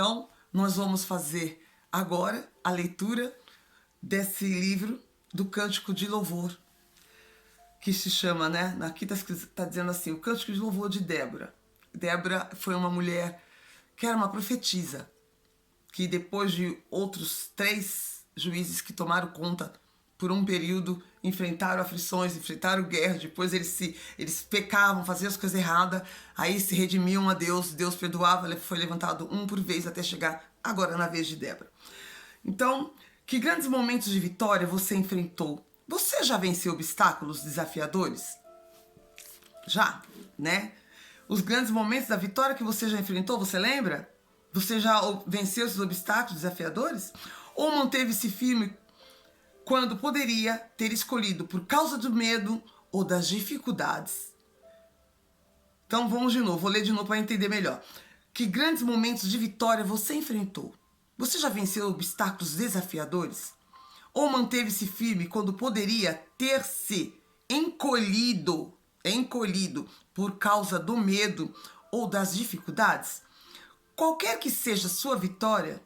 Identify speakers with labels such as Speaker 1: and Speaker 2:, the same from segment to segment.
Speaker 1: Então, nós vamos fazer agora a leitura desse livro do Cântico de Louvor, que se chama, né? Aqui está dizendo assim, o Cântico de Louvor de Débora. Débora foi uma mulher que era uma profetisa, que depois de outros 3 juízes que tomaram conta por um período, enfrentaram aflições, enfrentaram guerra, depois eles pecavam, faziam as coisas erradas, aí se redimiam a Deus, Deus perdoava, foi levantado um por vez até chegar agora na vez de Débora. Então, que grandes momentos de vitória você enfrentou? Você já venceu obstáculos desafiadores? Já, né? Os grandes momentos da vitória que você já enfrentou, você lembra? Você já venceu esses obstáculos desafiadores? Ou manteve-se firme quando poderia ter escolhido por causa do medo ou das dificuldades? Então vamos de novo, vou ler de novo para entender melhor. Que grandes momentos de vitória você enfrentou? Você já venceu obstáculos desafiadores? Ou manteve-se firme quando poderia ter se encolhido por causa do medo ou das dificuldades? Qualquer que seja a sua vitória,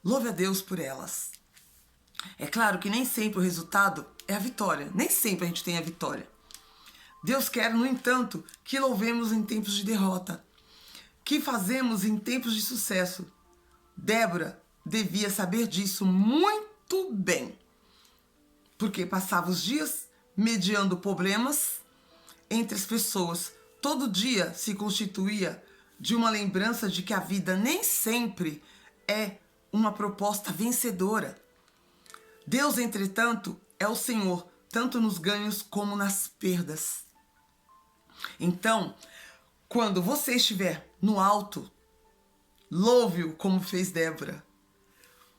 Speaker 1: louve a Deus por elas. É claro que nem sempre o resultado é a vitória, nem sempre a gente tem a vitória. Deus quer, no entanto, que louvemos em tempos de derrota, que fazemos em tempos de sucesso. Débora devia saber disso muito bem, porque passava os dias mediando problemas entre as pessoas. Todo dia se constituía de uma lembrança de que a vida nem sempre é uma proposta vencedora. Deus, entretanto, é o Senhor, tanto nos ganhos como nas perdas. Então, quando você estiver no alto, louve-o como fez Débora.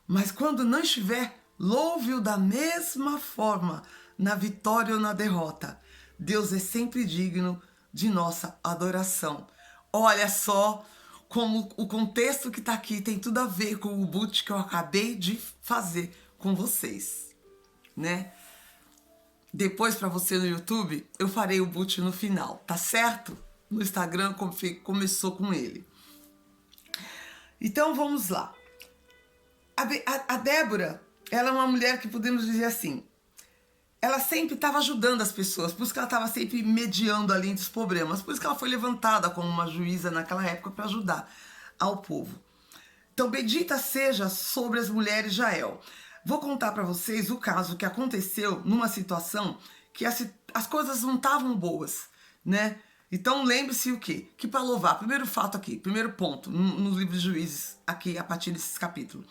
Speaker 1: Mas quando não estiver, louve-o da mesma forma, na vitória ou na derrota. Deus é sempre digno de nossa adoração. Olha só como o contexto que está aqui tem tudo a ver com o boot que eu acabei de fazer com vocês, né? Depois, para você no YouTube, eu farei o boot no final, tá certo? No Instagram começou com ele. Então vamos lá. A Débora, ela é uma mulher que podemos dizer assim, ela sempre estava ajudando as pessoas, por isso que ela estava sempre mediando ali entre os problemas, por isso que ela foi levantada como uma juíza naquela época para ajudar ao povo. Então, bendita seja sobre as mulheres Jael. Vou contar para vocês o caso que aconteceu numa situação que as coisas não estavam boas, né? Então, lembre-se o quê? Que para louvar, primeiro fato aqui, primeiro ponto, nos livros de Juízes, aqui a partir desses capítulos.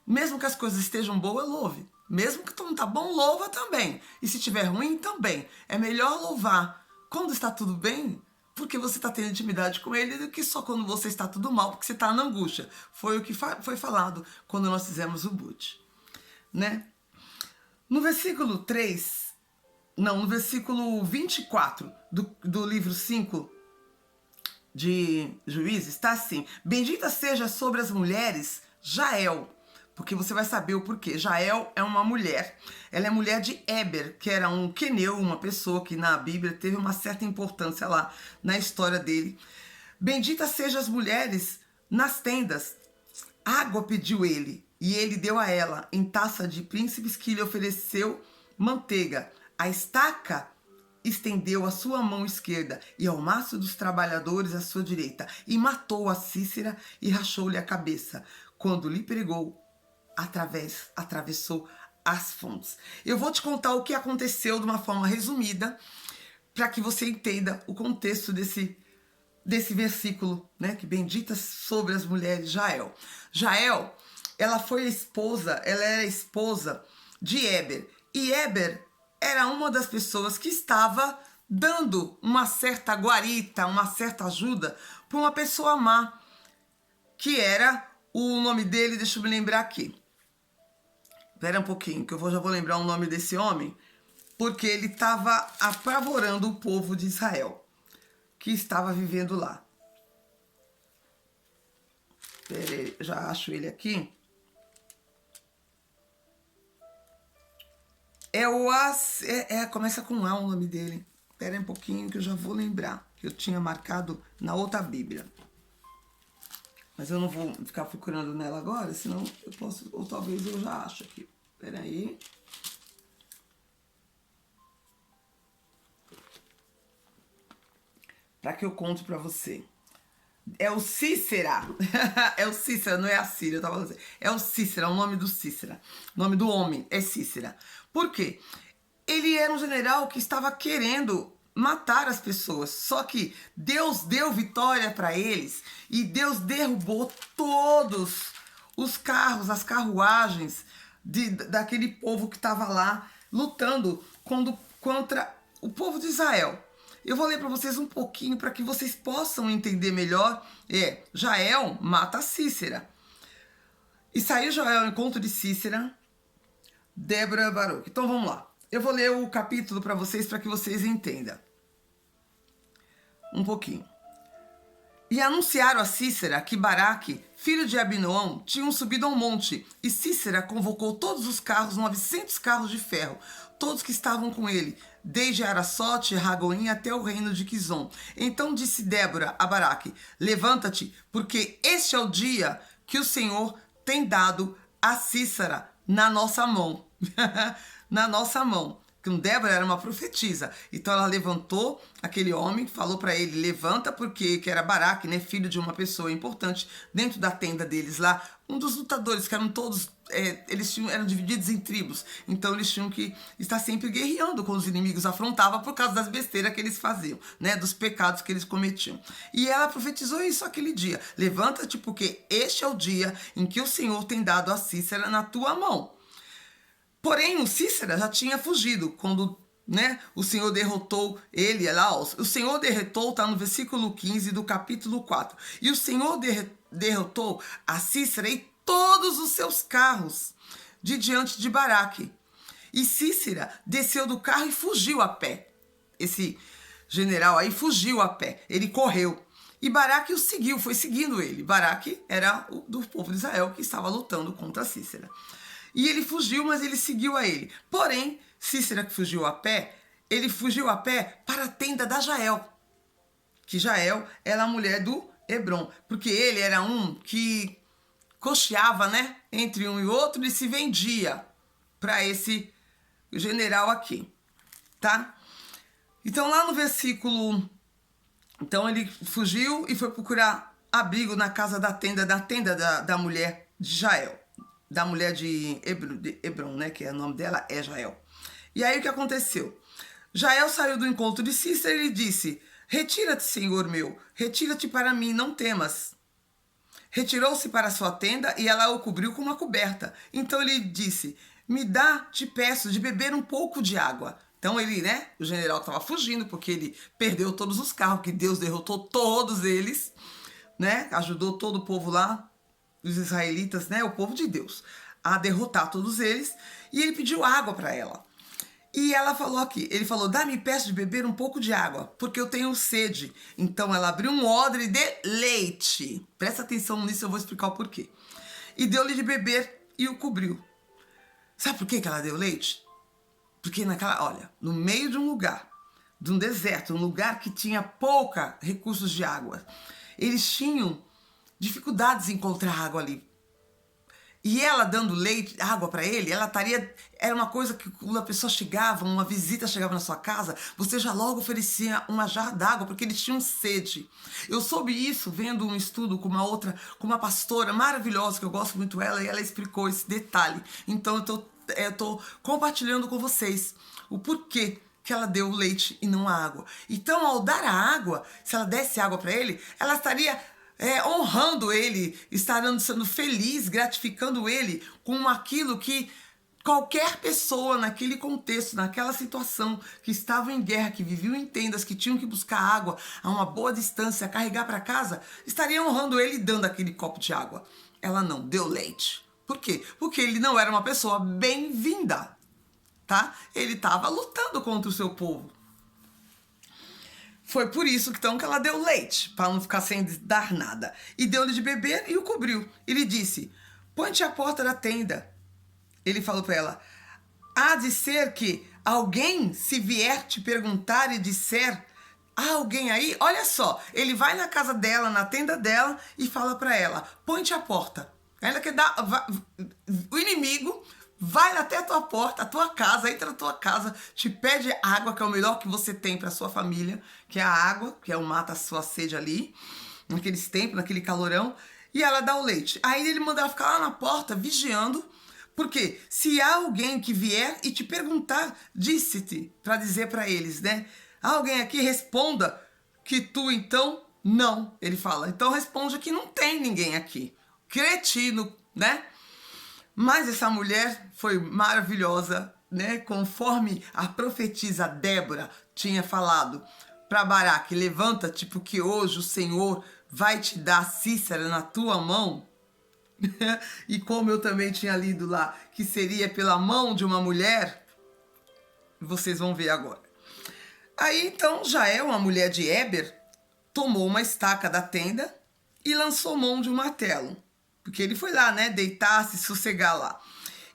Speaker 1: Mesmo que as coisas estejam boas, louve. Mesmo que não tá bom, louva também. E se estiver ruim, também. É melhor louvar quando está tudo bem, porque você está tendo intimidade com ele, do que só quando você está tudo mal, porque você está na angústia. Foi o que foi falado quando nós fizemos o boot, né? No versículo 24 do livro 5 de Juízes, está assim: bendita seja sobre as mulheres Jael, porque você vai saber o porquê. Jael é uma mulher, ela é mulher de Éber, que era um queneu, uma pessoa que na Bíblia teve uma certa importância lá na história dele. Bendita seja as mulheres nas tendas. Água pediu ele, e ele deu a ela em taça de príncipes, que lhe ofereceu manteiga. A estaca estendeu a sua mão esquerda e ao maço dos trabalhadores a sua direita, e matou a Cícera e rachou-lhe a cabeça. Quando lhe pregou, atravessou as fontes. Eu vou te contar o que aconteceu de uma forma resumida, para que você entenda o contexto desse versículo, né? Que bendita sobre as mulheres Jael. Jael, ela era esposa de Éber, e Éber era uma das pessoas que estava dando uma certa guarita, uma certa ajuda para uma pessoa má, que era o nome dele, deixa eu me lembrar aqui. Espera um pouquinho, que eu já vou lembrar o nome desse homem, porque ele estava apavorando o povo de Israel, que estava vivendo lá. Espera aí, já acho ele aqui. Começa com A o nome dele. Espera um pouquinho que eu já vou lembrar, que eu tinha marcado na outra Bíblia. Mas eu não vou ficar procurando nela agora, senão eu posso, ou talvez eu já acho aqui. Peraí. Para que eu conte para você. É o Cícera. É o Cícera, não é a Síria, eu tava falando assim. É o Cícera, o nome do Cícera. O nome do homem é Cícera. Por quê? Ele era um general que estava querendo matar as pessoas. Só que Deus deu vitória para eles e Deus derrubou todos os carros, as carruagens daquele povo que estava lá lutando contra o povo de Israel. Eu vou ler para vocês um pouquinho para que vocês possam entender melhor. Jael mata Cícera. E saiu Jael ao encontro de Cícera, Débora, Baruque. Então vamos lá. Eu vou ler o capítulo para vocês que vocês entendam. Um pouquinho. E anunciaram a Cícera que Baraque, filho de Abinoão, tinham subido ao monte. E Cícera convocou todos os carros, 900 carros de ferro, todos que estavam com ele, desde Araçote e Ragoim até o reino de Quizon. Então disse Débora a Baraque: levanta-te, porque este é o dia que o Senhor tem dado a Cícera na nossa mão. Na nossa mão. Que Débora era uma profetisa. Então ela levantou aquele homem, falou para ele: levanta, porque que era Baraque, né, filho de uma pessoa importante dentro da tenda deles lá, um dos lutadores que eram todos, eram divididos em tribos. Então eles tinham que estar sempre guerreando com os inimigos, afrontava por causa das besteiras que eles faziam, né, dos pecados que eles cometiam. E ela profetizou isso aquele dia: levanta-te, porque este é o dia em que o Senhor tem dado a Cícera na tua mão. Porém, o Cícera já tinha fugido quando, né, o Senhor derrotou ele lá. O Senhor derrotou, está no versículo 15 do capítulo 4. E o Senhor derrotou a Cícera e todos os seus carros de diante de Baraque. E Cícera desceu do carro e fugiu a pé. Esse general aí fugiu a pé. Ele correu. E Baraque o seguiu, foi seguindo ele. Baraque era o do povo de Israel que estava lutando contra Cícera. E ele fugiu, mas ele seguiu a ele. Porém, Cícera, que fugiu a pé, ele fugiu a pé para a tenda da Jael. Que Jael era a mulher do Hebron. Porque ele era um que cocheava, né, entre um e outro e se vendia para esse general aqui, tá? Então lá no versículo... Então ele fugiu e foi procurar abrigo na casa da tenda da mulher de Jael. Da mulher de Hebron, né, que é o nome dela, é Jael. E aí o que aconteceu? Jael saiu do encontro de Cícera e lhe disse: retira-te, senhor meu, retira-te para mim, não temas. Retirou-se para sua tenda e ela o cobriu com uma coberta. Então ele disse: me dá, te peço, de beber um pouco de água. Então ele, né, o general estava fugindo porque ele perdeu todos os carros, que Deus derrotou todos eles, né, ajudou todo o povo lá, os israelitas, né, o povo de Deus, a derrotar todos eles. E ele pediu água para ela. E ela falou aqui, ele falou: dá-me, peço de beber um pouco de água, porque eu tenho sede. Então ela abriu um odre de leite. Presta atenção nisso, eu vou explicar o porquê. E deu-lhe de beber e o cobriu. Sabe por que ela deu leite? Porque olha, no meio de um lugar, de um deserto, um lugar que tinha pouca recursos de água, eles tinham dificuldades em encontrar água ali. E ela dando leite, água para ele, ela estaria... Era uma coisa que quando a pessoa chegava, uma visita chegava na sua casa, você já logo oferecia uma jarra d'água, porque eles tinham sede. Eu soube isso vendo um estudo com uma pastora maravilhosa, que eu gosto muito dela, e ela explicou esse detalhe. Então eu tô compartilhando com vocês o porquê que ela deu o leite e não a água. Então, ao dar a água, se ela desse água para ele, ela estaria... honrando ele, estarão sendo feliz, gratificando ele com aquilo que qualquer pessoa naquele contexto, naquela situação, que estavam em guerra, que viviam em tendas, que tinham que buscar água a uma boa distância, carregar para casa, estaria honrando ele e dando aquele copo de água. Ela não, deu leite. Por quê? Porque ele não era uma pessoa bem-vinda, tá? Ele estava lutando contra o seu povo. Foi por isso então que ela deu leite, para não ficar sem dar nada. E deu-lhe de beber e o cobriu. Ele disse: põe-te à porta da tenda. Ele falou para ela: há de ser que alguém, se vier te perguntar e disser, há alguém aí? Olha só, ele vai na casa dela, na tenda dela e fala para ela, põe-te à porta. Ela quer dar, o inimigo vai até a tua porta, a tua casa, entra na tua casa, te pede água, que é o melhor que você tem para sua família, que é a água, que é o mata a sua sede ali, naqueles tempos, naquele calorão, e ela dá o leite. Aí ele manda ela ficar lá na porta, vigiando, porque se há alguém que vier e te perguntar, disse-te, para dizer para eles, né? Há alguém aqui, responda que tu então não. Ele fala, então responde que não tem ninguém aqui. Cretino, né? Mas essa mulher foi maravilhosa, né? Conforme a profetisa Débora tinha falado para Baraque, levanta-te porque hoje o Senhor vai te dar Cícera na tua mão. E como eu também tinha lido lá, que seria pela mão de uma mulher, vocês vão ver agora. Aí então Jael, uma mulher de Éber, tomou uma estaca da tenda e lançou mão de um martelo. Porque ele foi lá, né, deitar-se, sossegar lá.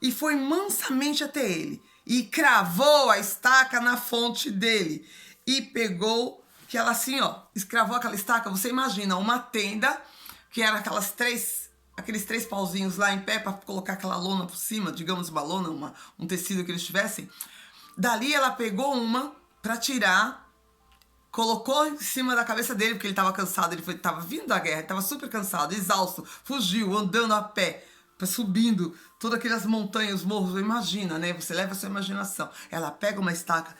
Speaker 1: E foi mansamente até ele. E cravou a estaca na fonte dele. E pegou, que ela assim, ó, escravou aquela estaca. Você imagina, uma tenda, que era aqueles três pauzinhos lá em pé para colocar aquela lona por cima, digamos uma lona, um tecido que eles tivessem. Dali ela pegou uma para tirar, colocou em cima da cabeça dele, porque ele estava cansado, ele estava vindo da guerra, ele estava super cansado, exausto, fugiu, andando a pé, subindo todas aquelas montanhas, morros, imagina, né? Você leva a sua imaginação. Ela pega uma estaca,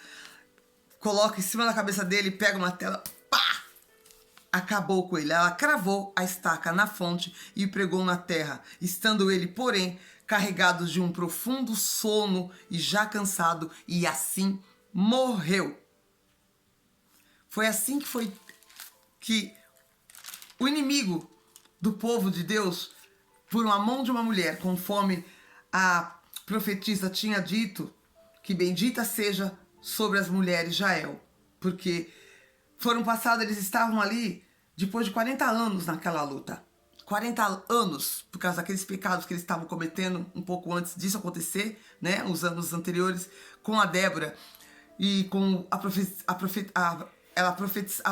Speaker 1: coloca em cima da cabeça dele, pega uma tela, pá! Acabou com ele. Ela cravou a estaca na fonte e pregou na terra, estando ele, porém, carregado de um profundo sono e já cansado, e assim morreu. Foi assim que o inimigo do povo de Deus, por uma mão de uma mulher, conforme a profetisa tinha dito, que bendita seja sobre as mulheres Jael, porque foram passados, eles estavam ali depois de 40 anos naquela luta. 40 anos, por causa daqueles pecados que eles estavam cometendo um pouco antes disso acontecer, né, os anos anteriores, com a Débora e com a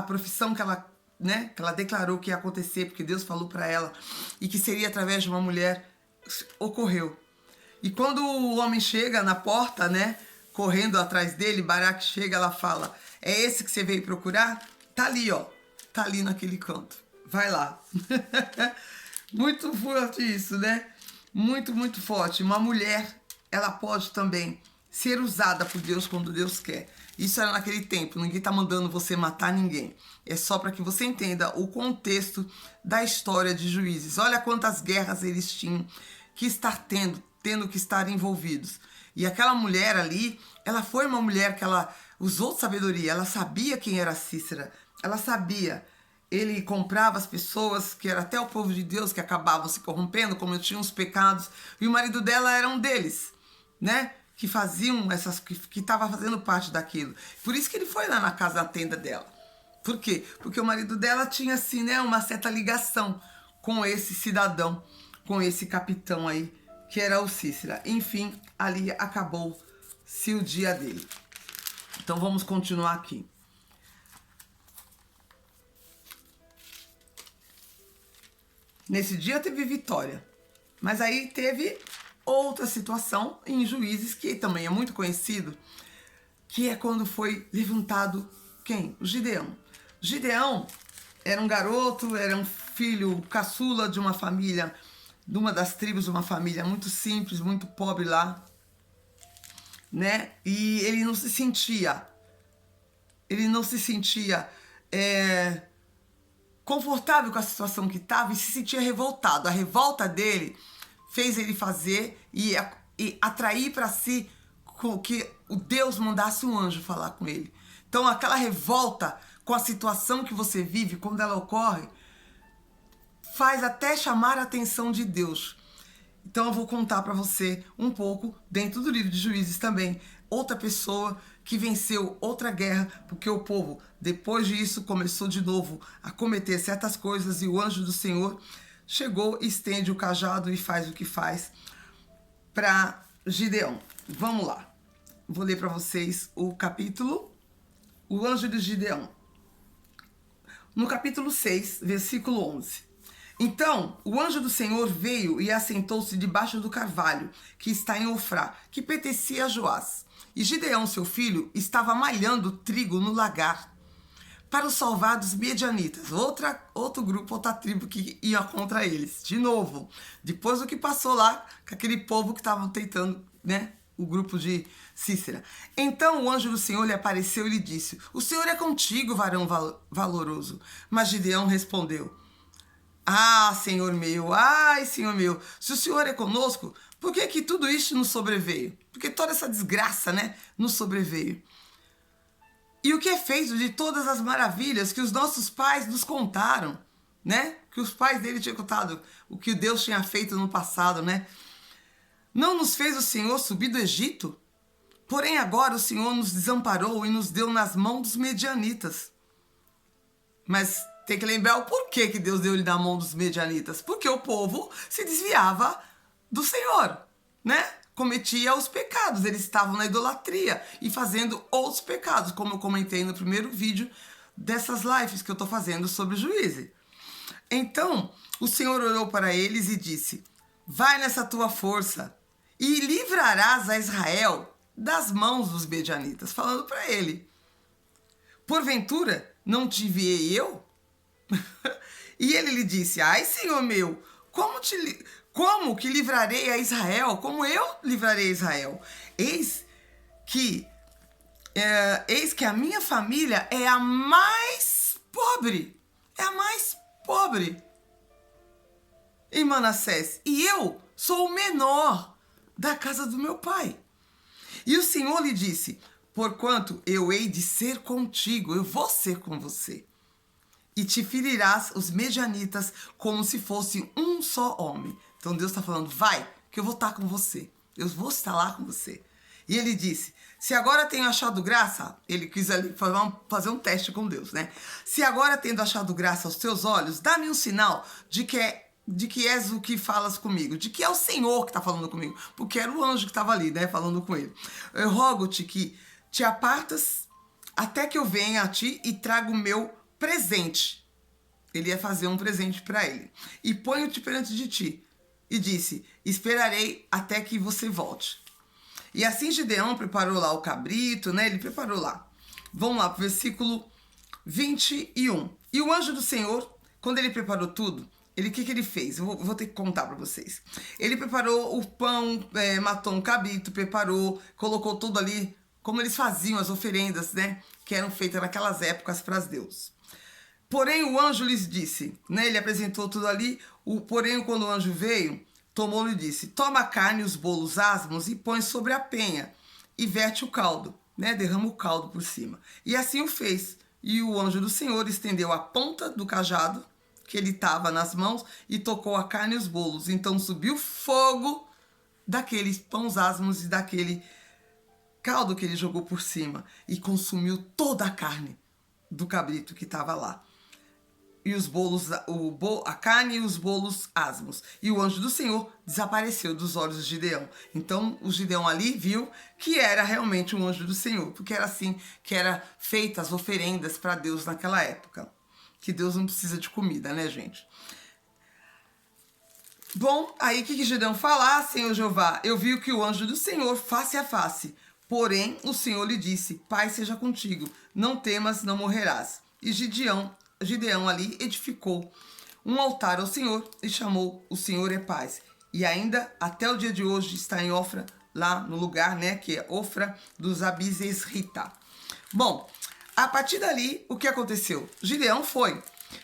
Speaker 1: profissão que ela, né, que ela declarou que ia acontecer, porque Deus falou para ela, e que seria através de uma mulher, ocorreu. E quando o homem chega na porta, né, correndo atrás dele, Baraque chega, ela fala, é esse que você veio procurar? Tá ali, ó, tá ali naquele canto, vai lá. Muito forte isso, né? Muito, muito forte. Uma mulher, ela pode também ser usada por Deus quando Deus quer. Isso era naquele tempo, ninguém tá mandando você matar ninguém. É só para que você entenda o contexto da história de Juízes. Olha quantas guerras eles tinham que estar tendo que estar envolvidos. E aquela mulher ali, ela foi uma mulher que ela usou sabedoria, ela sabia quem era Cícera, ela sabia. Ele comprava as pessoas, que era até o povo de Deus, que acabavam se corrompendo, cometiam os pecados, e o marido dela era um deles, né? Que faziam que estava fazendo parte daquilo. Por isso que ele foi lá na casa, na tenda dela. Por quê? Porque o marido dela tinha, assim, né, uma certa ligação com esse cidadão, com esse capitão aí, que era o Cícera. Enfim, ali acabou-se o dia dele. Então vamos continuar aqui. Nesse dia teve vitória, mas aí teve outra situação em Juízes, que também é muito conhecido, que é quando foi levantado quem? O Gideão. Gideão era um garoto, era um filho caçula de uma família, de uma das tribos de uma família muito simples, muito pobre lá, né? E ele não se sentia confortável com a situação que estava e se sentia revoltado. A revolta dele fez ele fazer e atrair para si que o Deus mandasse um anjo falar com ele. Então aquela revolta com a situação que você vive, quando ela ocorre, faz até chamar a atenção de Deus. Então eu vou contar para você um pouco, dentro do livro de Juízes também, outra pessoa que venceu outra guerra, porque o povo, depois disso, começou de novo a cometer certas coisas, e o anjo do Senhor chegou, estende o cajado e faz o que faz para Gideão. Vamos lá. Vou ler para vocês o capítulo, o anjo de Gideão. no capítulo 6, versículo 11. Então, o anjo do Senhor veio e assentou-se debaixo do carvalho, que está em Ofrá, que pertencia a Joás. E Gideão, seu filho, estava malhando trigo no lagar, para os salvados medianitas, outro grupo, outra tribo que ia contra eles. De novo, depois do que passou lá, com aquele povo que estavam tentando, né? O grupo de Cícera. Então o anjo do Senhor lhe apareceu e lhe disse: o Senhor é contigo, varão valoroso. Mas Gideão respondeu: ah, Senhor meu, ai, Senhor meu, se o Senhor é conosco, por que tudo isso nos sobreveio? Porque toda essa desgraça, né, nos sobreveio. E o que é feito de todas as maravilhas que os nossos pais nos contaram, né? Que os pais dele tinham contado, o que Deus tinha feito no passado, né? Não nos fez o Senhor subir do Egito? Porém agora o Senhor nos desamparou e nos deu nas mãos dos medianitas. Mas tem que lembrar o porquê que Deus deu ele na mão dos medianitas. Porque o povo se desviava do Senhor, né? Cometia os pecados, eles estavam na idolatria e fazendo outros pecados, como eu comentei no primeiro vídeo dessas lives que eu estou fazendo sobre Juízes. Então o Senhor olhou para eles e disse: vai nessa tua força e livrarás a Israel das mãos dos medianitas, falando para ele: porventura não te enviei eu? E ele lhe disse: ai, Senhor meu, como que livrarei a Israel? Como eu livrarei Israel? Eis que a minha família é a mais pobre. É a mais pobre em Manassés. E eu sou o menor da casa do meu pai. E o Senhor lhe disse: porquanto eu hei de ser contigo, eu vou ser com você. E te ferirás os medianitas como se fosse um só homem. Então Deus está falando: vai, que eu vou estar com você. Eu vou estar lá com você. E ele disse: se agora tenho achado graça, ele quis ali fazer um teste com Deus, né? Se agora tendo achado graça aos teus olhos, dá-me um sinal de que és o que falas comigo, de que é o Senhor que está falando comigo, porque era o anjo que estava ali, né, falando com ele. Eu rogo-te que te apartas até que eu venha a ti e traga o meu presente. Ele ia fazer um presente para ele. E ponho-te perante de ti. E disse: esperarei até que você volte. E assim Gideão preparou lá o cabrito, né? Ele preparou lá. Vamos lá pro versículo 21. E o anjo do Senhor, quando ele preparou tudo, o que ele fez? Eu vou ter que contar para vocês. Ele preparou o pão, matou um cabrito, preparou, colocou tudo ali, como eles faziam as oferendas, né? Que eram feitas naquelas épocas para os deuses. Porém o anjo lhes disse, né? Ele apresentou tudo ali. Porém, quando o anjo veio, tomou-lhe e disse: toma a carne e os bolos asmos e põe sobre a penha e verte o caldo, né? Derrama o caldo por cima. E assim o fez. E o anjo do Senhor estendeu a ponta do cajado que ele estava nas mãos e tocou a carne e os bolos. Então subiu fogo daqueles pães asmos e daquele caldo que ele jogou por cima e consumiu toda a carne do cabrito que estava lá. E os bolos, a carne e os bolos asmos. E o anjo do Senhor desapareceu dos olhos de Gideão. Então o Gideão ali viu que era realmente um anjo do Senhor, porque era assim que era feitas as oferendas para Deus naquela época. Que Deus não precisa de comida, né, gente? Bom, aí o que Gideão fala? Senhor Jeová, eu vi que o anjo do Senhor face a face. Porém o Senhor lhe disse: Pai seja contigo, não temas, não morrerás. E Gideão ali edificou um altar ao Senhor e chamou o Senhor é paz. E ainda até o dia de hoje está em Ofra, lá no lugar, né, que é Ofra dos Abizesrita. Bom, a partir dali, o que aconteceu? Gideão foi,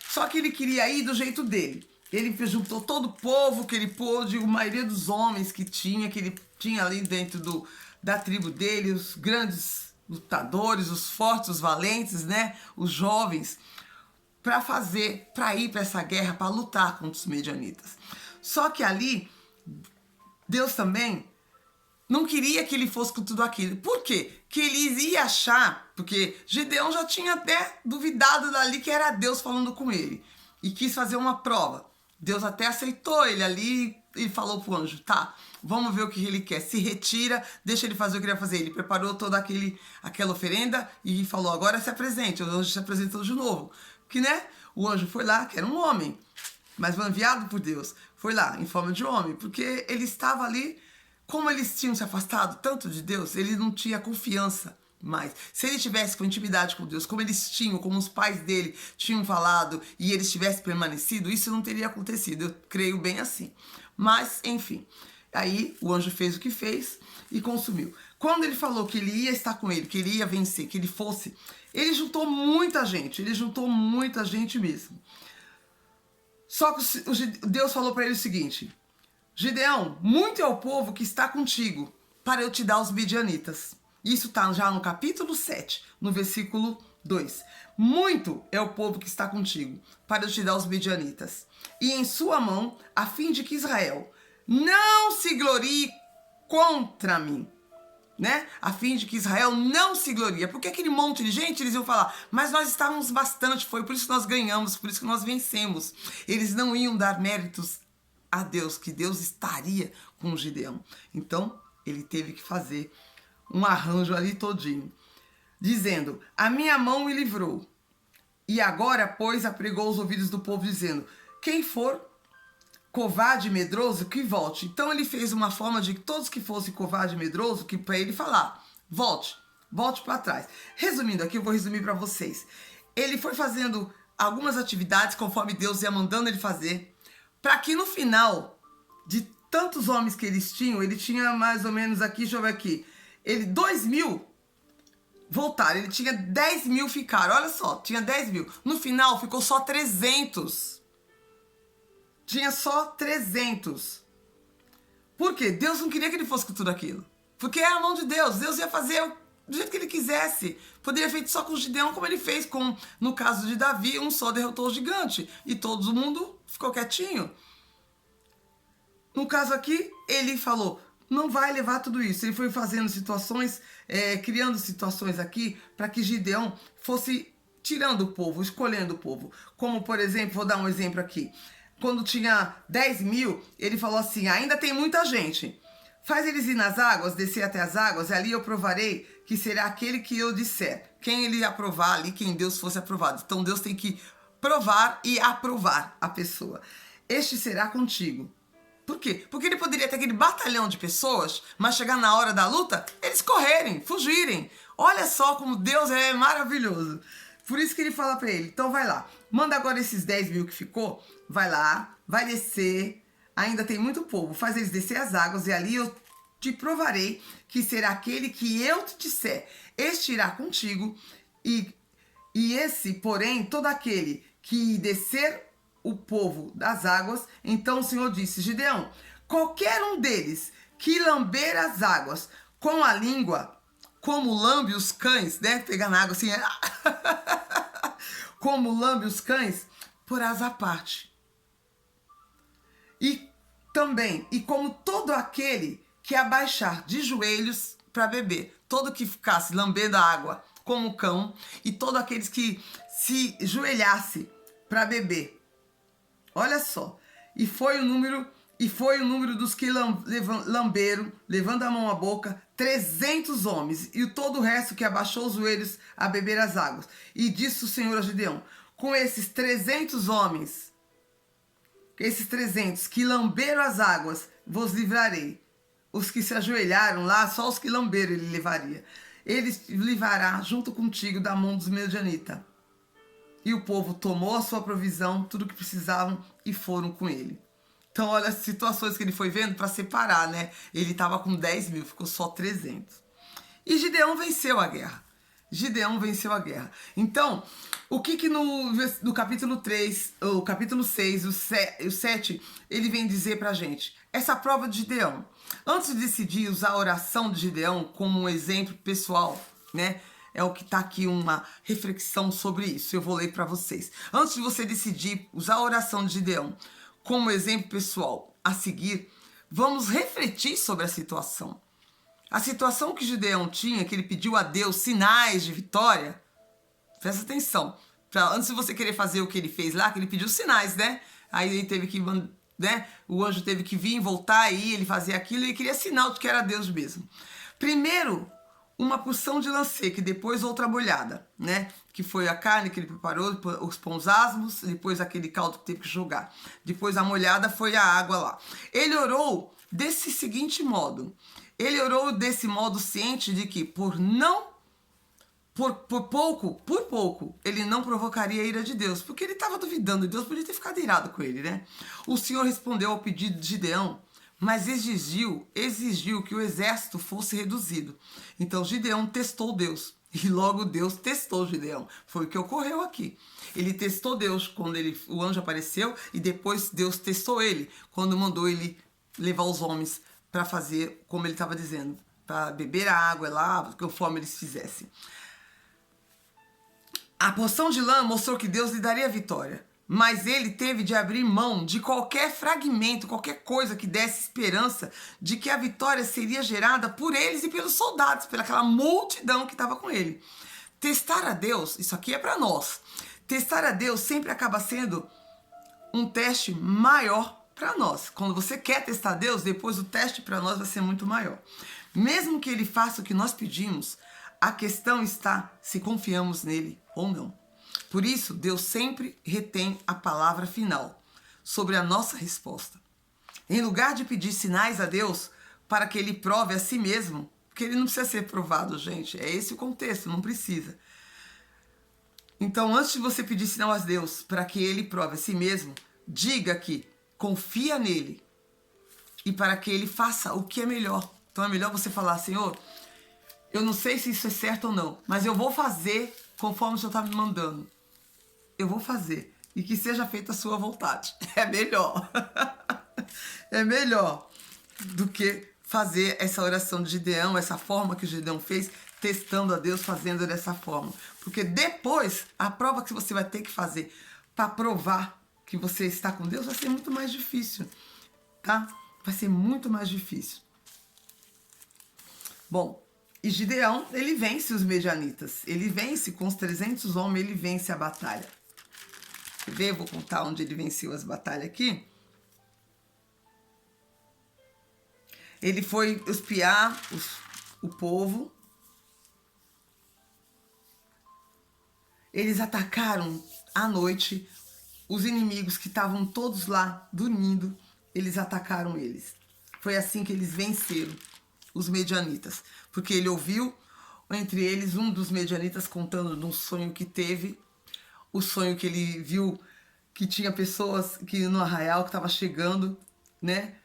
Speaker 1: só que ele queria ir do jeito dele. Ele juntou todo o povo que ele pôde, a maioria dos homens que ele tinha ali dentro da tribo dele, os grandes lutadores, os fortes, os valentes, né, os jovens, para ir para essa guerra, para lutar contra os medianitas. Só que ali, Deus também não queria que ele fosse com tudo aquilo. Por quê? Que eles iam achar, porque Gideão já tinha até duvidado dali que era Deus falando com ele. E quis fazer uma prova. Deus até aceitou ele ali e falou pro anjo: tá, vamos ver o que ele quer. Se retira, deixa ele fazer o que ele ia fazer. Ele preparou toda aquela oferenda e falou: agora se apresente. O anjo se apresentou de novo. Que, né? O anjo foi lá, que era um homem, mas foi enviado por Deus. Foi lá, em forma de homem, porque ele estava ali, como eles tinham se afastado tanto de Deus, ele não tinha confiança mais. Se ele tivesse com intimidade com Deus, como eles tinham, como os pais dele tinham falado, e eles tivessem permanecido, isso não teria acontecido. Eu creio bem assim. Mas, enfim, aí o anjo fez o que fez e consumiu. Quando ele falou que ele ia estar com ele, que ele ia vencer, que ele fosse, ele juntou muita gente mesmo. Só que Deus falou para ele o seguinte: Gideão, muito é o povo que está contigo para eu te dar os midianitas. Isso está já no capítulo 7, no versículo 2. Muito é o povo que está contigo para eu te dar os midianitas. E em sua mão, a fim de que Israel não se glorie contra mim. Né? A fim de que Israel não se gloria. Porque aquele monte de gente, eles iam falar, mas nós estávamos bastante, foi por isso que nós ganhamos, por isso que nós vencemos. Eles não iam dar méritos a Deus, que Deus estaria com o Gideão. Então, ele teve que fazer um arranjo ali todinho, dizendo, a minha mão me livrou. E agora, pois, apregou os ouvidos do povo, dizendo, quem for covarde e medroso, que volte. Então ele fez uma forma de que todos que fossem covarde e medroso, que para ele falar, volte para trás. Resumindo aqui, eu vou resumir para vocês. Ele foi fazendo algumas atividades conforme Deus ia mandando ele fazer, para que no final de tantos homens que eles tinham, ele tinha mais ou menos aqui, deixa eu ver aqui, 2.000 voltaram, ele tinha 10.000 ficaram, olha só, tinha 10.000. No final ficou só 300. Tinha só 300. Por quê? Deus não queria que ele fosse com tudo aquilo. Porque é a mão de Deus. Deus ia fazer do jeito que ele quisesse. Poderia ter feito só com o Gideão, como ele fez com, no caso de Davi, um só derrotou o gigante. E todo mundo ficou quietinho. No caso aqui, ele falou, não vai levar tudo isso. Ele foi fazendo situações, criando situações aqui, para que Gideão fosse tirando o povo, escolhendo o povo. Como, por exemplo, vou dar um exemplo aqui. Quando tinha 10.000, ele falou assim, ainda tem muita gente. Faz eles ir nas águas, descer até as águas, e ali eu provarei que será aquele que eu disser. Quem ele aprovar ali, quem Deus fosse aprovado. Então Deus tem que provar e aprovar a pessoa. Este será contigo. Por quê? Porque ele poderia ter aquele batalhão de pessoas, mas chegar na hora da luta, eles correrem, fugirem. Olha só como Deus é maravilhoso. Por isso que ele fala para ele, então vai lá, manda agora esses 10.000 que ficou, vai lá, vai descer, ainda tem muito povo, faz eles descer as águas e ali eu te provarei que será aquele que eu te disser, este irá contigo e esse, porém, todo aquele que descer o povo das águas, então o Senhor disse, Gideão, qualquer um deles que lamber as águas com a língua, como lambe os cães, né? Pegar na água assim, como lambe os cães, porás à parte. E também, e como todo aquele que abaixar de joelhos para beber, todo que ficasse lambendo a água como cão, e todo aqueles que se joelhasse para beber. Olha só, e foi o número dos que lamberam, levando a mão à boca, 300 homens, e todo o resto que abaixou os joelhos a beber as águas. E disse o Senhor a Gideão, com esses 300 homens, esses 300 que lamberam as águas, vos livrarei. Os que se ajoelharam lá, só os que lamberam ele levaria. Ele livrará junto contigo da mão dos medianitas. E o povo tomou a sua provisão, tudo que precisavam, e foram com ele. Então, olha as situações que ele foi vendo para separar, né? Ele estava com 10.000, ficou só 300. E venceu a guerra. Gideão venceu a guerra. Então, o que no capítulo 3, o capítulo 6, o 7, ele vem dizer pra gente? Essa prova de Gideão. Antes de decidir usar a oração de Gideão como um exemplo pessoal, né? É o que está aqui, uma reflexão sobre isso. Eu vou ler para vocês. Antes de você decidir usar a oração de Gideão como exemplo pessoal a seguir, vamos refletir sobre a situação. A situação que Gideão tinha, que ele pediu a Deus sinais de vitória, presta atenção. Antes de você querer fazer o que ele fez lá, que ele pediu sinais, né? Aí ele teve que, né? O anjo teve que vir, voltar aí, ele fazia aquilo, e ele queria sinal de que era Deus mesmo. Primeiro, uma porção de lã seca e depois outra molhada, né? Que foi a carne que ele preparou, os pães asmos, depois aquele caldo que teve que jogar. Depois a molhada foi a água lá. Ele orou desse seguinte modo. Ele orou desse modo ciente de que por pouco, ele não provocaria a ira de Deus, porque ele estava duvidando, Deus podia ter ficado irado com ele, né? O Senhor respondeu ao pedido de Gideão, mas exigiu que o exército fosse reduzido. Então Gideão testou Deus, e logo Deus testou Gideão. Foi o que ocorreu aqui. Ele testou Deus quando o anjo apareceu, e depois Deus testou ele, quando mandou ele levar os homens para fazer como ele estava dizendo, para beber a água lá, conforme eles fizessem. A porção de lã mostrou que Deus lhe daria a vitória, mas ele teve de abrir mão de qualquer fragmento, qualquer coisa que desse esperança de que a vitória seria gerada por eles e pelos soldados, pelaquela multidão que estava com ele. Testar a Deus, isso aqui é para nós, testar a Deus sempre acaba sendo um teste maior para nós. Quando você quer testar Deus, depois o teste para nós vai ser muito maior. Mesmo que ele faça o que nós pedimos, a questão está se confiamos nele ou não. Por isso, Deus sempre retém a palavra final sobre a nossa resposta. Em lugar de pedir sinais a Deus para que ele prove a si mesmo, porque ele não precisa ser provado, gente. É esse o contexto, não precisa. Então, antes de você pedir sinal a Deus para que ele prove a si mesmo, diga que confia nele e para que ele faça o que é melhor. Então é melhor você falar, Senhor, eu não sei se isso é certo ou não, mas eu vou fazer conforme o Senhor está me mandando. Eu vou fazer. E que seja feita a sua vontade. É melhor. É melhor do que fazer essa oração de Gideão, essa forma que o Gideão fez, testando a Deus, fazendo dessa forma. Porque depois, a prova que você vai ter que fazer para provar que você está com Deus vai ser muito mais difícil, tá? Vai ser muito mais difícil. Bom, e Gideão, ele vence os medianitas. Ele vence com os 300 homens, ele vence a batalha. Quer ver? Eu vou contar onde ele venceu as batalhas aqui. Ele foi espiar o povo. Eles atacaram à noite os inimigos que estavam todos lá dormindo. Eles atacaram eles. Foi assim que eles venceram os medianitas. Porque ele ouviu, entre eles, um dos medianitas contando de um sonho que teve. O sonho que ele viu que tinha pessoas que no arraial que estava chegando, né?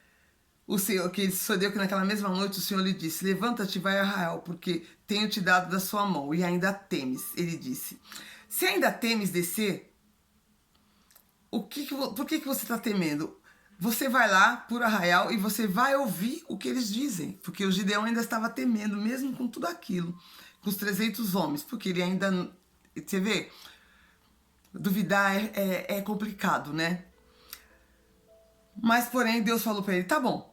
Speaker 1: O Senhor, que ele sucedeu que naquela mesma noite o Senhor lhe disse, levanta-te e vai ao arraial, porque tenho te dado da sua mão, e ainda temes. Ele disse, se ainda temes descer, por que você está temendo? Você vai lá por arraial e você vai ouvir o que eles dizem, porque o Gideão ainda estava temendo, mesmo com tudo aquilo, com os 300 homens, porque ele ainda, você vê, duvidar é complicado, né? Mas, porém, Deus falou para ele, tá bom.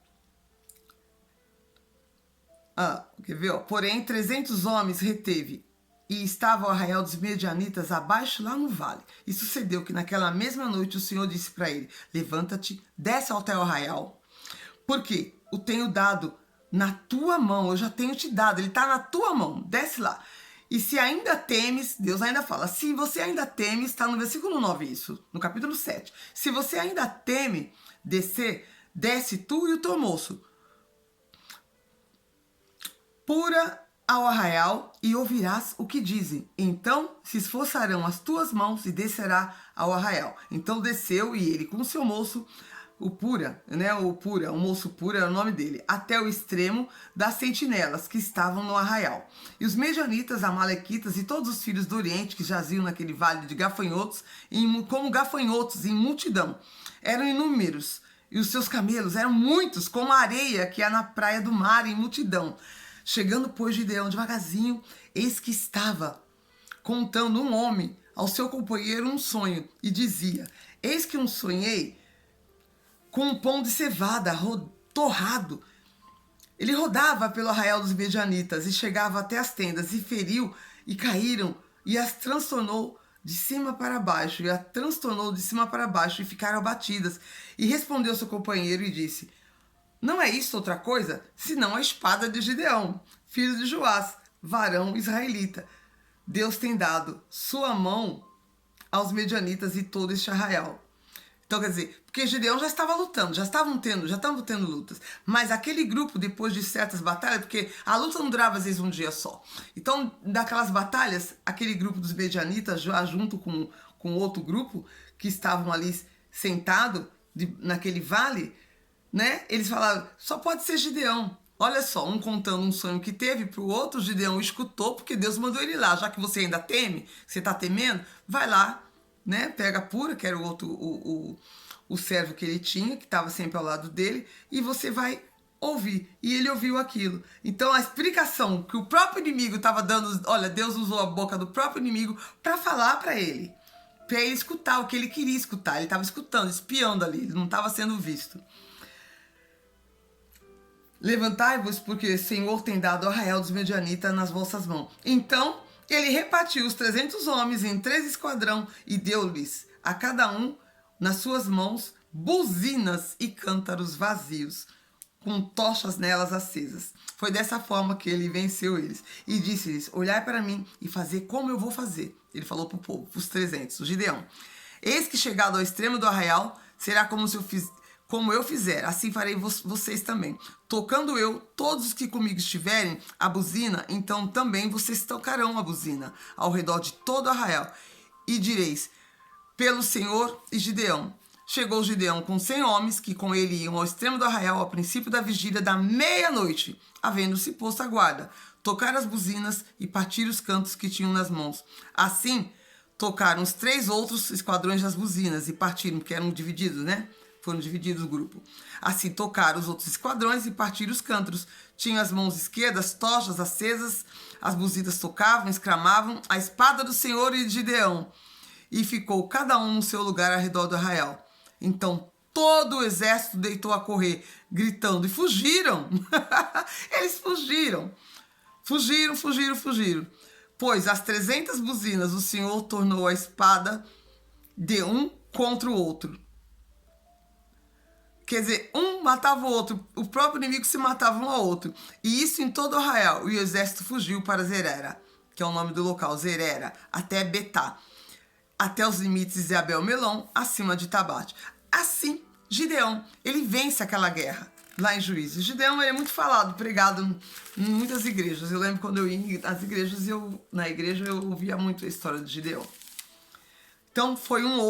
Speaker 1: Quer ver? Ó? Porém, 300 homens reteve e estava o arraial dos medianitas abaixo lá no vale. E sucedeu que naquela mesma noite o Senhor disse para ele, levanta-te, desce até o arraial, porque o tenho dado na tua mão, eu já tenho te dado, ele está na tua mão, desce lá. E se ainda temes, Deus ainda fala, se você ainda teme, está no versículo 9 isso, no capítulo 7. Se você ainda teme descer, desce tu e o teu moço, pura ao arraial e ouvirás o que dizem. Então se esforçarão as tuas mãos e descerá ao arraial. Então desceu e ele com o seu moço, o moço Pura é o nome dele, até o extremo das sentinelas que estavam no arraial. E os medianitas, amalequitas e todos os filhos do Oriente que jaziam naquele vale de gafanhotos, como gafanhotos em multidão, eram inúmeros. E os seus camelos eram muitos, como a areia que há na praia do mar em multidão. Chegando, pois, Gideão devagarzinho, eis que estava contando um homem ao seu companheiro um sonho, e dizia, eis que sonhei com um pão de cevada torrado. Ele rodava pelo arraial dos medianitas e chegava até as tendas e feriu e caíram e as transtornou de cima para baixo e ficaram abatidas. E respondeu seu companheiro e disse, não é isso outra coisa, senão a espada de Gideão, filho de Joás, varão israelita. Deus tem dado sua mão aos medianitas e todo este arraial. Então, quer dizer, porque Gideão já estava lutando, já estavam tendo lutas. Mas aquele grupo, depois de certas batalhas, porque a luta não durava às vezes um dia só. Então, daquelas batalhas, aquele grupo dos medianitas, já junto com outro grupo, que estavam ali sentados naquele vale, né? Eles falaram, só pode ser Gideão. Olha só, um contando um sonho que teve para o outro, Gideão escutou, porque Deus mandou ele lá. Já que você ainda teme, você está temendo, vai lá, né? Pega a Pura, que era o servo que ele tinha, que estava sempre ao lado dele, e você vai ouvir. E ele ouviu aquilo. Então a explicação que o próprio inimigo estava dando, olha, Deus usou a boca do próprio inimigo para falar para ele escutar o que ele queria escutar. Ele estava escutando, espiando ali, ele não estava sendo visto. Levantai-vos, porque o Senhor tem dado o arraial dos medianitas nas vossas mãos. Então ele repartiu os 300 homens em 3 esquadrão e deu-lhes a cada um nas suas mãos buzinas e cântaros vazios, com tochas nelas acesas. Foi dessa forma que ele venceu eles. E disse-lhes, olhai para mim e fazer como eu vou fazer. Ele falou para o povo, os 300, o Gideão. Eis que chegado ao extremo do arraial, será como eu fizer, assim farei vocês também. Tocando eu, todos os que comigo estiverem, a buzina, então também vocês tocarão a buzina ao redor de todo o arraial. E direis, pelo Senhor e Gideão. Chegou Gideão com 100 homens, que com ele iam ao extremo do arraial ao princípio da vigília da meia-noite, havendo-se posto a guarda. Tocaram as buzinas e partiram os cantos que tinham nas mãos. Assim, tocaram os 3 outros esquadrões das buzinas e partiram, porque eram divididos, né? Foram divididos o grupo. Assim tocaram os outros esquadrões e partiram os cântaros. Tinham as mãos esquerdas, tochas acesas, as buzinas tocavam, exclamavam, a espada do Senhor e de Gideão. E ficou cada um no seu lugar ao redor do arraial. Então todo o exército deitou a correr, gritando, e fugiram. Eles fugiram. Fugiram. Pois as 300 buzinas o Senhor tornou a espada de um contra o outro. Quer dizer, um matava o outro, o próprio inimigo se matava um ao outro. E isso em todo o arraial. E o exército fugiu para Zerera, que é o nome do local, Zerera, até Betá, até os limites de Abel-Melão, acima de Tabate. Assim, Gideão, ele vence aquela guerra lá em Juízes. Gideão é muito falado, pregado em muitas igrejas. Eu lembro quando eu ia nas igrejas, na igreja eu ouvia muito a história de Gideão. Então foi uma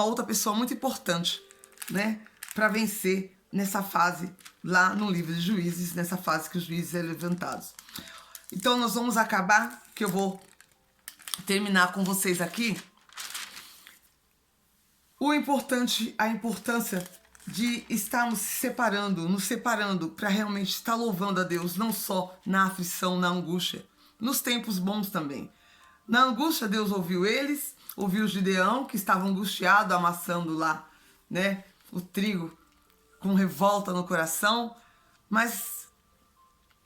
Speaker 1: outra pessoa muito importante, né, para vencer nessa fase lá no livro de Juízes, nessa fase que os juízes eram levantados. Então nós vamos acabar, que eu vou terminar com vocês aqui, a importância de estarmos nos separando para realmente estar louvando a Deus, não só na aflição, na angústia, nos tempos bons também. Na angústia, Deus ouviu eles, ouviu Gideão, que estava angustiado, amassando lá, né, o trigo com revolta no coração, mas,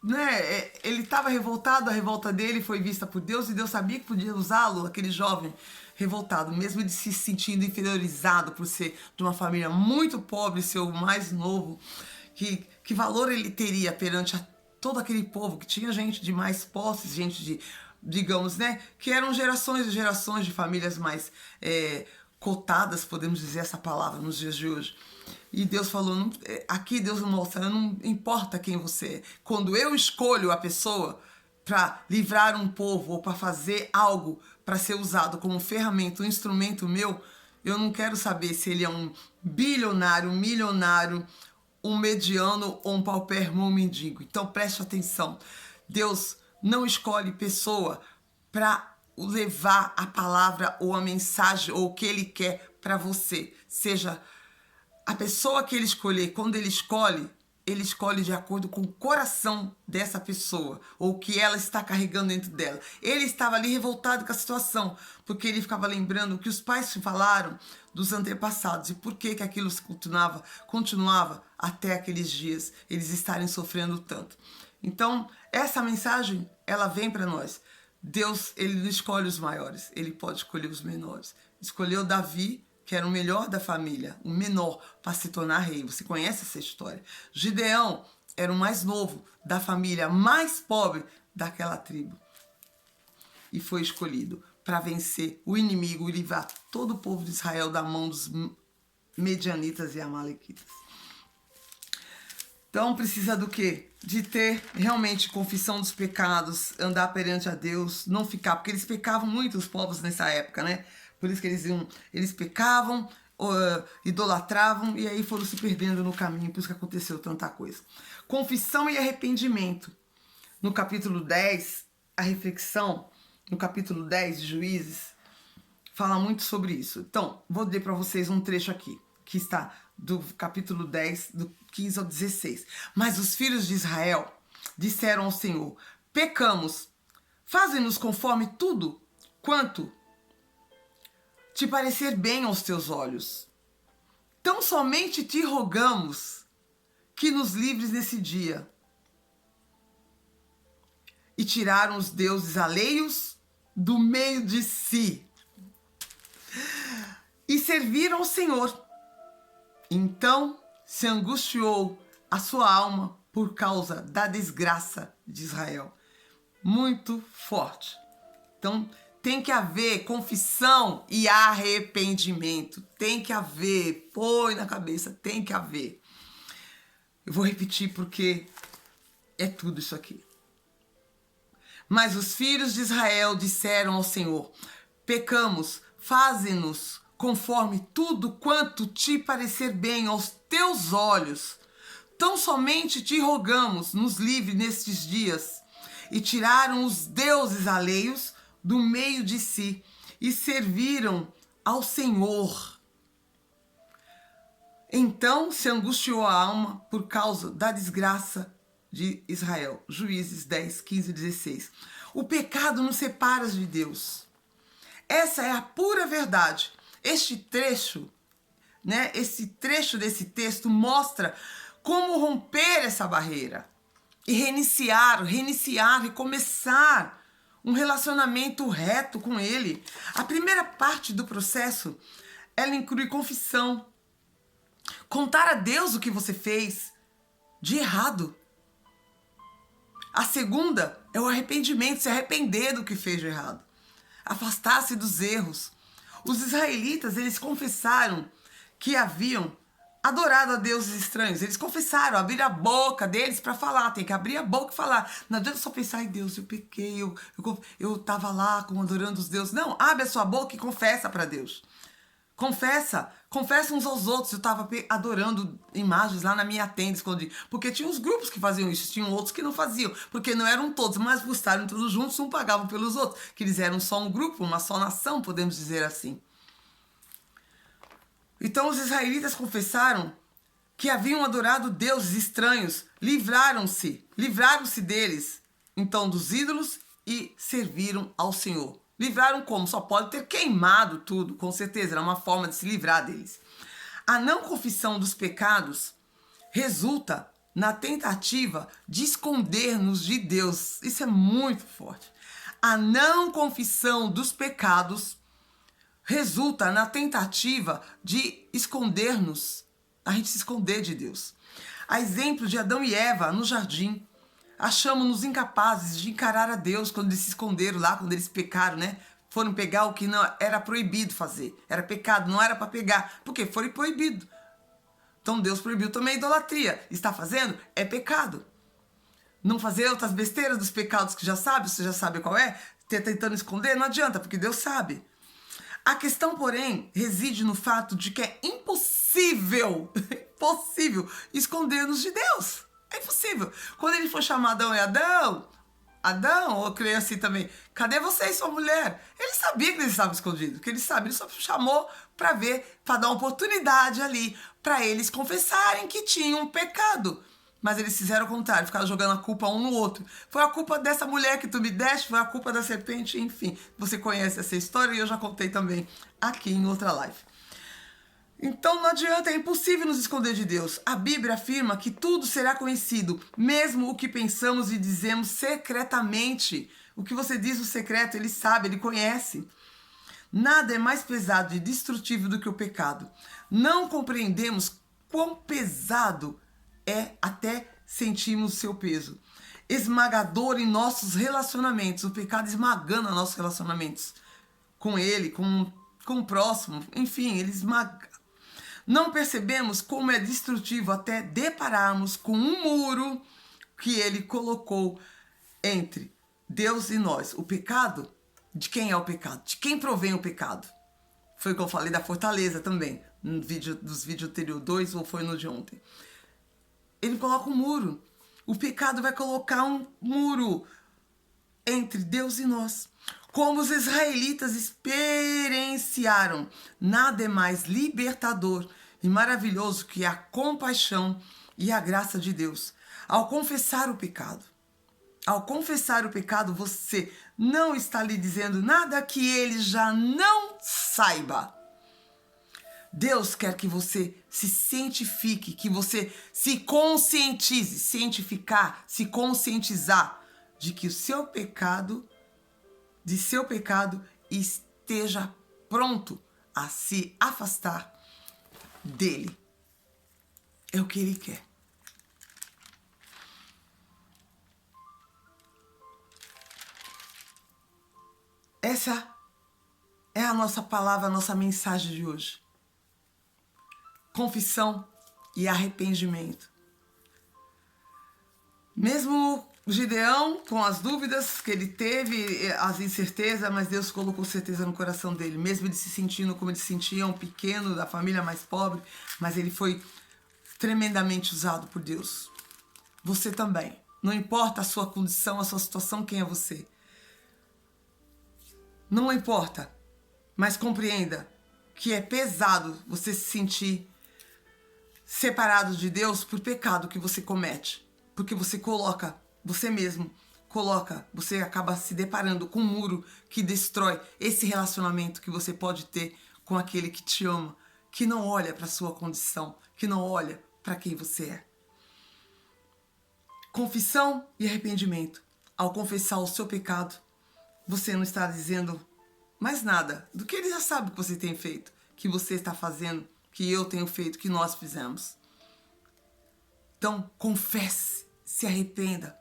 Speaker 1: né, ele estava revoltado, a revolta dele foi vista por Deus e Deus sabia que podia usá-lo, aquele jovem revoltado, mesmo ele se sentindo inferiorizado por ser de uma família muito pobre, ser o mais novo, que valor ele teria perante todo aquele povo, que tinha gente de mais posses, gente de, digamos, né, que eram gerações e gerações de famílias mais cotadas, podemos dizer essa palavra nos dias de hoje. E Deus falou, aqui Deus mostra, não importa quem você é. Quando eu escolho a pessoa para livrar um povo ou para fazer algo para ser usado como ferramenta, um instrumento meu, eu não quero saber se ele é um bilionário, um milionário, um mediano ou um paupérrimo ou um mendigo. Então preste atenção. Deus não escolhe pessoa para levar a palavra ou a mensagem ou o que ele quer para você. Seja a pessoa que ele escolher, quando ele escolhe de acordo com o coração dessa pessoa, ou o que ela está carregando dentro dela. Ele estava ali revoltado com a situação, porque ele ficava lembrando o que os pais falaram dos antepassados e por que aquilo continuava até aqueles dias, eles estarem sofrendo tanto. Então, essa mensagem, ela vem para nós. Deus, ele não escolhe os maiores, ele pode escolher os menores. Escolheu Davi, que era o melhor da família, o menor, para se tornar rei. Você conhece essa história. Gideão, era o mais novo da família mais pobre daquela tribo. E foi escolhido para vencer o inimigo e livrar todo o povo de Israel da mão dos medianitas e amalequitas. Então precisa do quê? De ter realmente confissão dos pecados, andar perante a Deus, não ficar, porque eles pecavam muito, os povos nessa época, né? Por isso que eles pecavam, idolatravam e aí foram se perdendo no caminho, por isso que aconteceu tanta coisa. Confissão e arrependimento. No capítulo 10, a reflexão, no capítulo 10 de Juízes, fala muito sobre isso. Então, vou ler para vocês um trecho aqui, que está do capítulo 10, do 15 ao 16. Mas os filhos de Israel disseram ao Senhor: pecamos, faze-nos conforme tudo quanto te parecer bem aos teus olhos. Tão somente te rogamos que nos livres nesse dia. E tiraram os deuses alheios do meio de si e serviram ao Senhor. Então se angustiou a sua alma por causa da desgraça de Israel. Muito forte. Então tem que haver confissão e arrependimento. Tem que haver. Põe na cabeça, tem que haver. Eu vou repetir porque é tudo isso aqui. Mas os filhos de Israel disseram ao Senhor: pecamos, faze-nos conforme tudo quanto te parecer bem aos teus olhos. Tão somente te rogamos, nos livre nestes dias. E tiraram os deuses alheios do meio de si e serviram ao Senhor. Então se angustiou a alma por causa da desgraça de Israel. Juízes 10, 15 e 16. O pecado nos separa de Deus. Essa é a pura verdade. Este trecho, né, esse trecho desse texto mostra como romper essa barreira e reiniciar, recomeçar um relacionamento reto com Ele. A primeira parte do processo, ela inclui confissão. Contar a Deus o que você fez de errado. A segunda é o arrependimento, se arrepender do que fez de errado. Afastar-se dos erros. Os israelitas, eles confessaram que haviam adorado a deuses estranhos. Eles confessaram, abriram a boca deles para falar. Tem que abrir a boca e falar. Não adianta só pensar, ai Deus, eu pequei, eu tava lá adorando os deuses. Não, abre a sua boca e confessa para Deus. Confessa uns aos outros. Eu estava adorando imagens lá na minha tenda, escondi. Porque tinha uns grupos que faziam isso, tinham outros que não faziam. Porque não eram todos, mas por estarem todos juntos, um pagava pelos outros. Que eles eram só um grupo, uma só nação, podemos dizer assim. Então os israelitas confessaram que haviam adorado deuses estranhos, livraram-se deles, então dos ídolos, e serviram ao Senhor. Livraram como? Só pode ter queimado tudo, com certeza, era uma forma de se livrar deles. A não confissão dos pecados resulta na tentativa de esconder-nos de Deus. Isso é muito forte. A não confissão dos pecados resulta na tentativa de esconder-nos, a gente se esconder de Deus. A exemplo de Adão e Eva no jardim, achamos-nos incapazes de encarar a Deus quando eles se esconderam lá, quando eles pecaram, né? Foram pegar o que não era proibido fazer. Era pecado, não era para pegar. Porque foi proibido. Então Deus proibiu também a idolatria. Está fazendo? É pecado. Não fazer outras besteiras dos pecados que já sabe, você já sabe qual é? Tentando esconder, não adianta, porque Deus sabe. A questão, porém, reside no fato de que é impossível esconder-nos de Deus. É impossível. Quando ele for chamar Adão e Adão, ou eu creio assim também, cadê você e sua mulher? Ele sabia que eles estavam escondidos, que ele sabia, ele só chamou para ver, para dar uma oportunidade ali, para eles confessarem que tinham um pecado. Mas eles fizeram o contrário, ficaram jogando a culpa um no outro. Foi a culpa dessa mulher que tu me deste, foi a culpa da serpente, enfim. Você conhece essa história e eu já contei também aqui em outra live. Então não adianta, é impossível nos esconder de Deus. A Bíblia afirma que tudo será conhecido, mesmo o que pensamos e dizemos secretamente. O que você diz no secreto, ele sabe, ele conhece. Nada é mais pesado e destrutivo do que o pecado. Não compreendemos quão pesado é até sentimos o seu peso. Esmagador em nossos relacionamentos. O pecado esmagando nossos relacionamentos. Com ele, com o próximo. Enfim, ele esmaga. Não percebemos como é destrutivo até depararmos com um muro que ele colocou entre Deus e nós. O pecado, de quem é o pecado? De quem provém o pecado? Foi o que eu falei da fortaleza também, dos vídeos anteriores, 2 ou foi no de ontem. Ele coloca um muro. O pecado vai colocar um muro entre Deus e nós. Como os israelitas experienciaram, nada é mais libertador e maravilhoso que a compaixão e a graça de Deus. Ao confessar o pecado, você não está lhe dizendo nada que ele já não saiba. Deus quer que você se cientifique, que você se conscientize, se conscientizar de que o seu pecado, esteja pronto a se afastar dele. É o que ele quer. Essa é a nossa palavra, a nossa mensagem de hoje. Confissão e arrependimento. Mesmo Gideão, com as dúvidas que ele teve, as incertezas, mas Deus colocou certeza no coração dele. Mesmo ele se sentindo como ele se sentia, um pequeno, da família mais pobre, mas ele foi tremendamente usado por Deus. Você também. Não importa a sua condição, a sua situação, quem é você. Não importa, mas compreenda que é pesado você se sentir separado de Deus por pecado que você comete. Porque você você acaba se deparando com um muro que destrói esse relacionamento que você pode ter com aquele que te ama, que não olha para a sua condição, que não olha para quem você é. Confissão e arrependimento. Ao confessar o seu pecado, você não está dizendo mais nada do que ele já sabe que você tem feito, que você está fazendo, que eu tenho feito, que nós fizemos. Então, confesse, se arrependa.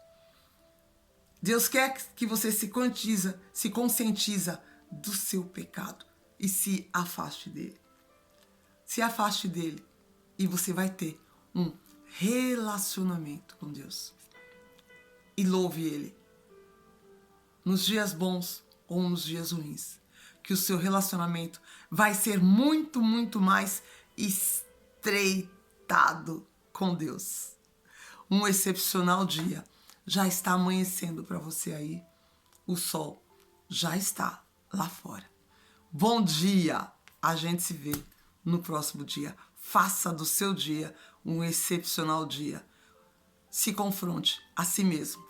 Speaker 1: Deus quer que você se conscientiza do seu pecado e se afaste dele. Se afaste dele e você vai ter um relacionamento com Deus. E louve ele. Nos dias bons ou nos dias ruins. Que o seu relacionamento vai ser muito, muito mais estreitado com Deus. Um excepcional dia já está amanhecendo para você aí. O sol já está lá fora. Bom dia! A gente se vê no próximo dia. Faça do seu dia um excepcional dia. Se confronte a si mesmo.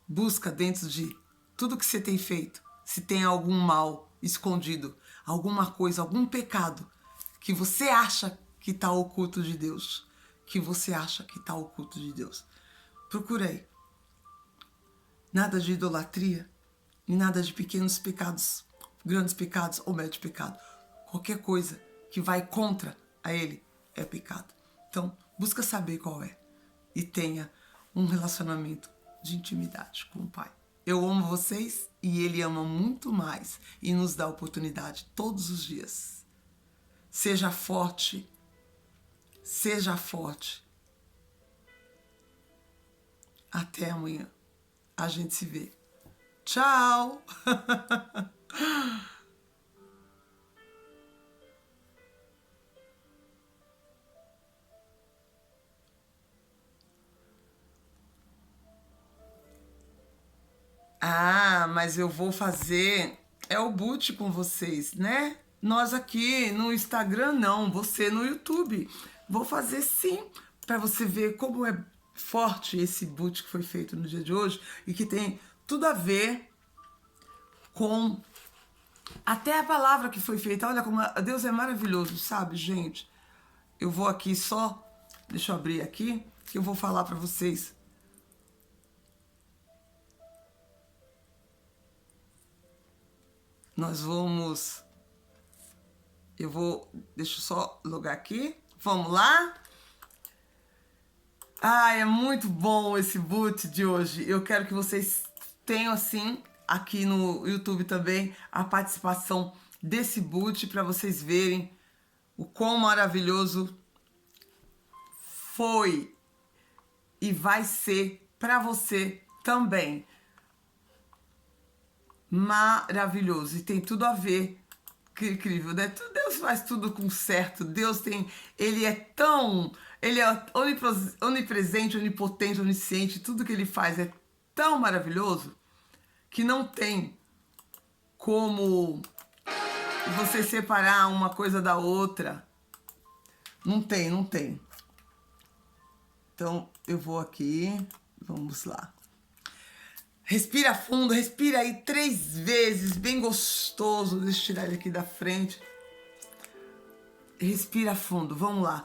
Speaker 1: Busca dentro de tudo que você tem feito. Se tem algum mal escondido, alguma coisa, algum pecado que você acha que está oculto de Deus. Procurei. Nada de idolatria e nada de pequenos pecados, grandes pecados ou médio pecado. Qualquer coisa que vai contra a ele é pecado. Então, busca saber qual é e tenha um relacionamento de intimidade com o Pai. Eu amo vocês e Ele ama muito mais e nos dá oportunidade todos os dias. Seja forte. Seja forte. Até amanhã. A gente se vê. Tchau! Ah, mas eu vou fazer o boot com vocês, né? Nós aqui no Instagram não, você no YouTube. Vou fazer sim, para você ver como é forte esse boot que foi feito no dia de hoje e que tem tudo a ver com até a palavra que foi feita. Olha como Deus é maravilhoso, sabe, gente? Eu vou aqui só, deixa eu abrir aqui, que eu vou falar para vocês. Deixa eu só logar aqui. Vamos lá? Ah, é muito bom esse boot de hoje. Eu quero que vocês tenham, assim, aqui no YouTube também, a participação desse boot para vocês verem o quão maravilhoso foi e vai ser para você também. Maravilhoso. E tem tudo a ver. Que incrível, né? Deus faz tudo com certo. Deus tem... Ele é tão... Ele é onipresente, onipotente, onisciente. Tudo que ele faz é tão maravilhoso que não tem como você separar uma coisa da outra. Não tem, não tem. Então, eu vou aqui. Vamos lá. Respira fundo, respira aí 3 vezes, bem gostoso. Deixa eu tirar ele aqui da frente. Respira fundo, vamos lá.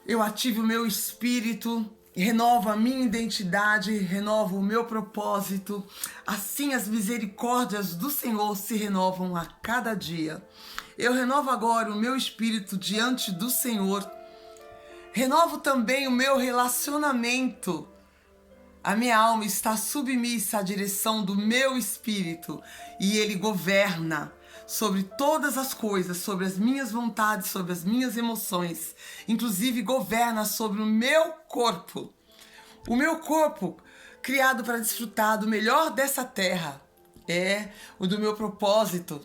Speaker 1: Eu ativo o meu espírito, renovo a minha identidade, renovo o meu propósito. Assim as misericórdias do Senhor se renovam a cada dia. Eu renovo agora o meu espírito diante do Senhor. Renovo também o meu relacionamento. A minha alma está submissa à direção do meu espírito e ele governa sobre todas as coisas, sobre as minhas vontades, sobre as minhas emoções. Inclusive governa sobre o meu corpo. O meu corpo, criado para desfrutar do melhor dessa terra, é o do meu propósito.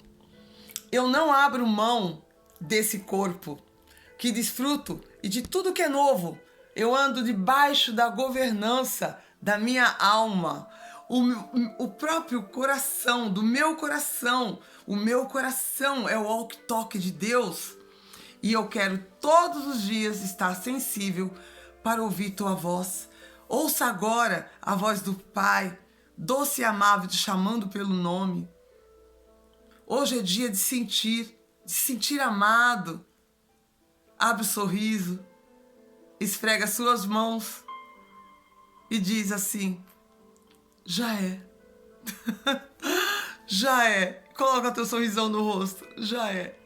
Speaker 1: Eu não abro mão desse corpo que desfruto e de tudo que é novo. Eu ando debaixo da governança da minha alma, o próprio coração, do meu coração. O meu coração é o walkie-talkie de Deus. E eu quero todos os dias estar sensível para ouvir tua voz. Ouça agora a voz do Pai, doce e amável, te chamando pelo nome. Hoje é dia de sentir amado. Abre o sorriso, esfrega suas mãos e diz assim: já é. Já é. Coloca teu sorrisão no rosto. Já é.